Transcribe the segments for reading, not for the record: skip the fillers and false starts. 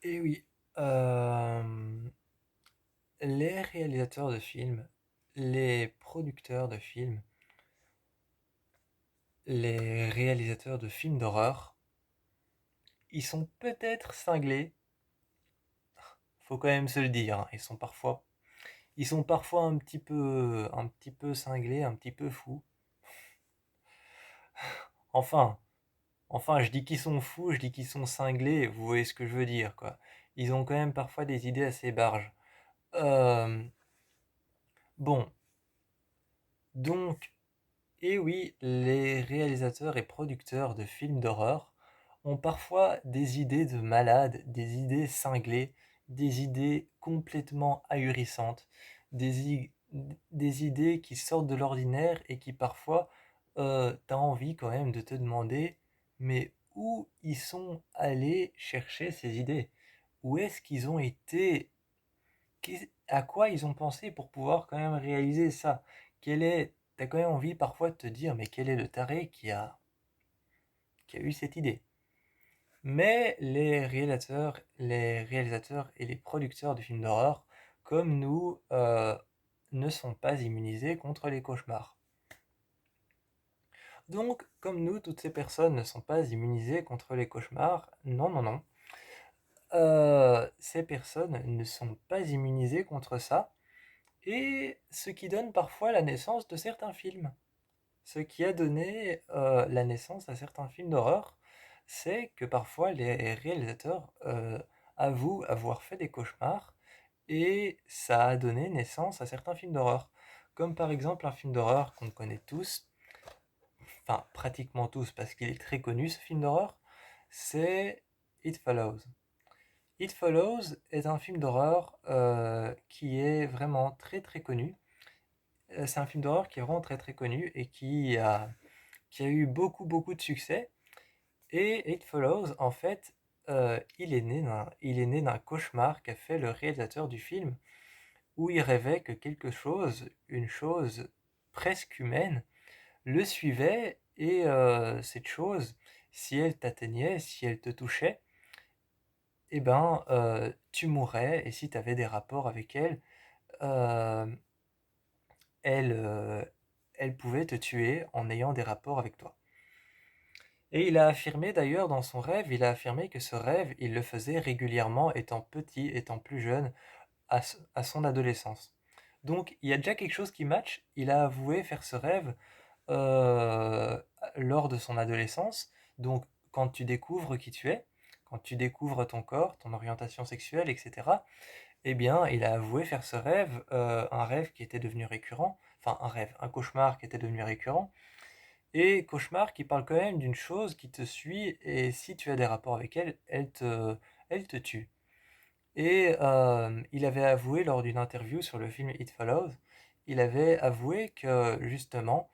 Et oui, euh, les réalisateurs de films, les producteurs de films, les réalisateurs de films d'horreur, ils sont peut-être cinglés, faut quand même se le dire, hein. Ils sont parfois un petit peu cinglés, un petit peu fous. Enfin, enfin, je dis qu'ils sont fous, je dis qu'ils sont cinglés, vous voyez ce que je veux dire, quoi. Ils ont quand même parfois des idées assez barges. Euh, bon, donc, et oui, les réalisateurs et producteurs de films d'horreur ont parfois des idées de malades, des idées cinglées, des idées complètement ahurissantes, des, i- des idées qui sortent de l'ordinaire et qui parfois t'as envie quand même de te demander, mais où ils sont allés chercher ces idées? Où est-ce qu'ils ont été? À quoi ils ont pensé pour pouvoir quand même réaliser ça? T'as quand même envie parfois de te dire, mais quel est le taré qui a eu cette idée? Mais les réalisateurs et les producteurs de films d'horreur, comme nous, ne sont pas immunisés contre les cauchemars. Donc, comme nous, toutes ces personnes ne sont pas immunisées contre les cauchemars, non, non, non. Ces personnes ne sont pas immunisées contre ça, et ce qui donne parfois la naissance de certains films. Ce qui a donné la naissance à certains films d'horreur, c'est que parfois les réalisateurs avouent avoir fait des cauchemars et ça a donné naissance à certains films d'horreur. Comme par exemple un film d'horreur qu'on connaît tous, enfin pratiquement tous parce qu'il est très connu ce film d'horreur, c'est It Follows. It Follows est un film d'horreur qui est vraiment très très connu. C'est un film d'horreur qui est vraiment très très connu et qui a eu beaucoup beaucoup de succès. Et It Follows, en fait, il est né d'un cauchemar qu'a fait le réalisateur du film, où il rêvait que quelque chose, une chose presque humaine, le suivait, et cette chose, si elle t'atteignait, si elle te touchait, eh ben, tu mourrais, et si tu avais des rapports avec elle, euh, elle, euh, elle pouvait te tuer en ayant des rapports avec toi. Et il a affirmé d'ailleurs dans son rêve, il a affirmé que ce rêve, il le faisait régulièrement étant petit, étant plus jeune, à son adolescence. Donc il y a déjà quelque chose qui match, il a avoué faire ce rêve euh, lors de son adolescence. Donc quand tu découvres qui tu es, quand tu découvres ton corps, ton orientation sexuelle, etc., eh bien il a avoué faire ce rêve, un rêve qui était devenu récurrent, enfin un rêve, un cauchemar qui était devenu récurrent, et cauchemar qui parle quand même d'une chose qui te suit, et si tu as des rapports avec elle, elle te tue. Et il avait avoué lors d'une interview sur le film It Follows, il avait avoué que justement,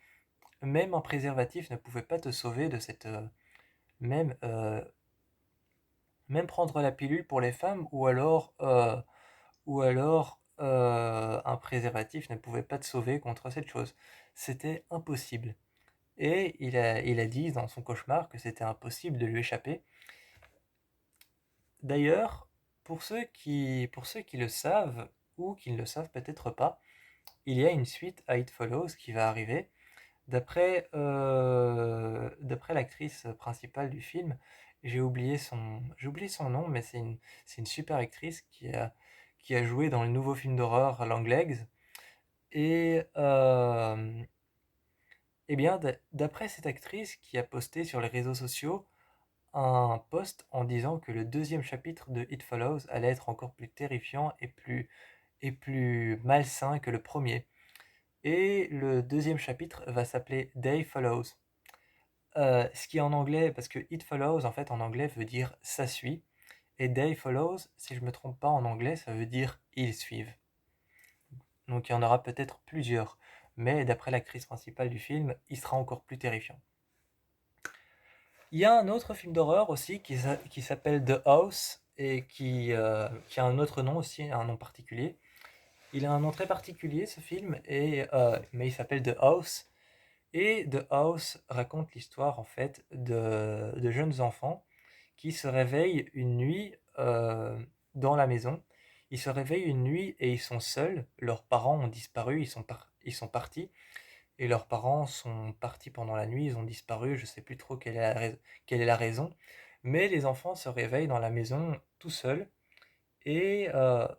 même un préservatif ne pouvait pas te sauver de cette... même, même prendre la pilule pour les femmes, ou alors un préservatif ne pouvait pas te sauver contre cette chose. C'était impossible. Et il a dit dans son cauchemar que c'était impossible de lui échapper. D'ailleurs, pour ceux qui le savent, ou qui ne le savent peut-être pas, il y a une suite à It Follows qui va arriver. D'après l'actrice principale du film, j'ai oublié son nom, mais c'est une super actrice qui a joué dans le nouveau film d'horreur Longlegs. Et eh bien, d'après cette actrice qui a posté sur les réseaux sociaux un post en disant que le deuxième chapitre de It Follows allait être encore plus terrifiant et plus malsain que le premier. Et le deuxième chapitre va s'appeler Day Follows. Ce qui en anglais, parce que It Follows en fait en anglais veut dire ça suit, et Day Follows, si je me trompe pas en anglais, ça veut dire ils suivent. Donc il y en aura peut-être plusieurs, mais d'après l'actrice principale du film, il sera encore plus terrifiant. Il y a un autre film d'horreur aussi qui s'appelle The House et qui a un autre nom aussi, un nom particulier. Il a un nom très particulier ce film, mais il s'appelle The House. Et The House raconte l'histoire en fait de jeunes enfants qui se réveillent une nuit dans la maison. Ils se réveillent une nuit et ils sont seuls. Leurs parents ont disparu, ils sont partis. Et leurs parents sont partis pendant la nuit, ils ont disparu, je sais plus trop quelle est la raison. Mais les enfants se réveillent dans la maison tout seuls et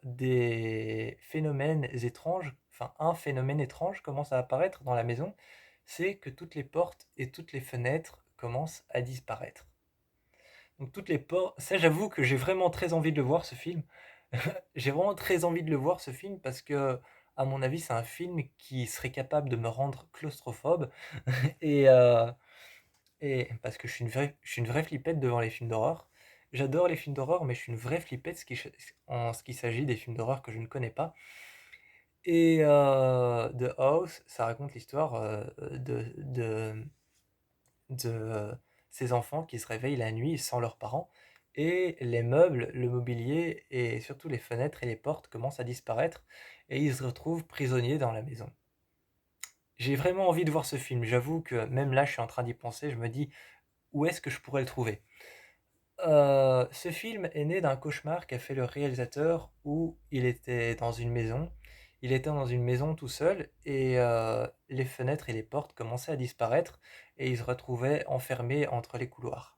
des phénomènes étranges, enfin un phénomène étrange commence à apparaître dans la maison, c'est que toutes les portes et toutes les fenêtres commencent à disparaître. Donc toutes les portes, ça j'avoue que j'ai vraiment très envie de le voir ce film. J'ai vraiment très envie de le voir ce film parce que, à mon avis, c'est un film qui serait capable de me rendre claustrophobe et, euh, et parce que je suis une vraie flippette devant les films d'horreur. J'adore les films d'horreur, mais je suis une vraie flippette en ce qui s'agit des films d'horreur que je ne connais pas. Et The House, ça raconte l'histoire de ces enfants qui se réveillent la nuit sans leurs parents et les meubles, le mobilier et surtout les fenêtres et les portes commencent à disparaître et ils se retrouvent prisonniers dans la maison. J'ai vraiment envie de voir ce film, j'avoue que même là je suis en train d'y penser, je me dis où est-ce que je pourrais le trouver. Ce film est né d'un cauchemar qu'a fait le réalisateur où il était dans une maison tout seul et les fenêtres et les portes commençaient à disparaître et il se retrouvait enfermé entre les couloirs.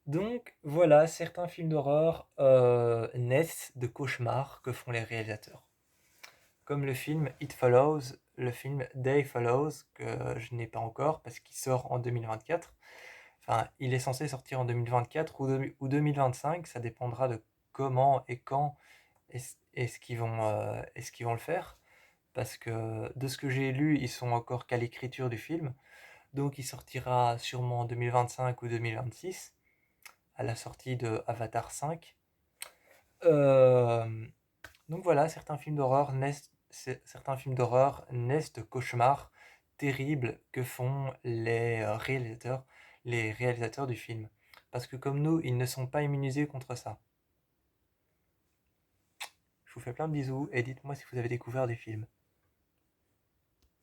Donc voilà, certains films d'horreur naissent de cauchemars que font les réalisateurs. Comme le film It Follows, le film Day Follows, que je n'ai pas encore parce qu'il sort en 2024. Enfin, il est censé sortir en 2024 ou 2025, ça dépendra de comment et quand est-ce qu'ils vont le faire. Parce que de ce que j'ai lu, ils sont encore qu'à l'écriture du film. Donc il sortira sûrement en 2025 ou 2026, à la sortie de Avatar 5. Euh, donc voilà, certains films d'horreur naissent de cauchemars terribles que font les réalisateurs du film. Parce que comme nous, ils ne sont pas immunisés contre ça. Je vous fais plein de bisous et dites-moi si vous avez découvert des films.